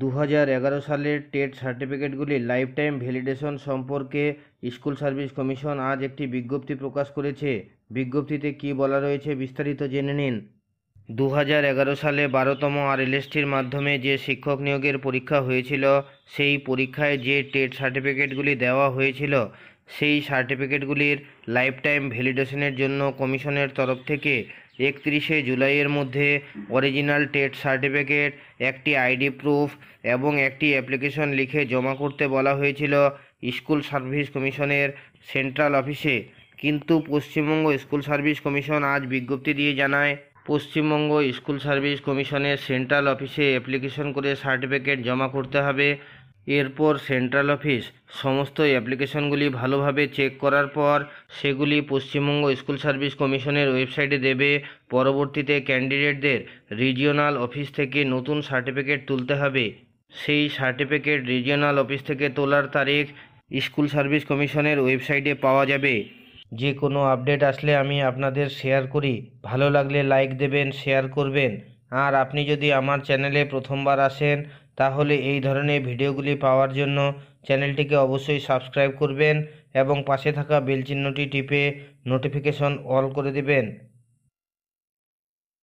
2011 সালের TET সার্টিফিকেটগুলির life time validation সম্পর্কে school service commission আজ একটি বিজ্ঞপ্তি প্রকাশ করেছে। বিজ্ঞপ্তিতে কী বলা রয়েছে বিস্তারিত জেনে নিন। 2011 সালে 12তম আরএলএসটির মাধ্যমে যে শিক্ষক নিয়োগের পরীক্ষা হয়েছিল, সেই পরীক্ষায় যে টেট সার্টিফিকেটগুলি দেওয়া হয়েছিল, সেই সার্টিফিকেটগুলির লাইফ টাইম ভ্যালিডেশনের জন্য কমিশনের তরফ থেকে 31শে জুলাইয়ের মধ্যে অরিজিনাল টেট সার্টিফিকেট, একটি আইডি প্রুফ এবং একটি অ্যাপ্লিকেশন লিখে জমা করতে বলা হয়েছিল স্কুল সার্ভিস কমিশনের সেন্ট্রাল অফিসে। কিন্তু পশ্চিমবঙ্গ স্কুল সার্ভিস কমিশন আজ বিজ্ঞপ্তি দিয়ে জানায়, পশ্চিমবঙ্গ স্কুল সার্ভিস কমিশনের সেন্ট্রাল অফিসে অ্যাপ্লিকেশন করে সার্টিফিকেট জমা করতে হবে। এরপর সেন্ট্রাল অফিস সমস্ত অ্যাপ্লিকেশনগুলি ভালোভাবে চেক করার পর সেগুলি পশ্চিমবঙ্গ স্কুল সার্ভিস কমিশনের ওয়েবসাইটে দেবে। পরবর্তীতে ক্যান্ডিডেটদের রিজিওনাল অফিস থেকে নতুন সার্টিফিকেট তুলতে হবে। সেই সার্টিফিকেট রিজিওনাল অফিস থেকে তোলার তারিখ স্কুল সার্ভিস কমিশনের ওয়েবসাইটে পাওয়া যাবে। যে কোনো আপডেট আসলে আমি আপনাদের শেয়ার করি। ভালো লাগলে লাইক দেবেন, শেয়ার করবেন। আর আপনি যদি আমার চ্যানেলে প্রথমবার আসেন, তাহলে এই ধরনের ভিডিওগুলি পাওয়ার জন্য চ্যানেলটিকে অবশ্যই সাবস্ক্রাইব করবেন এবং পাশে থাকা বেল চিহ্নটি টিপে নোটিফিকেশন অল করে দেবেন।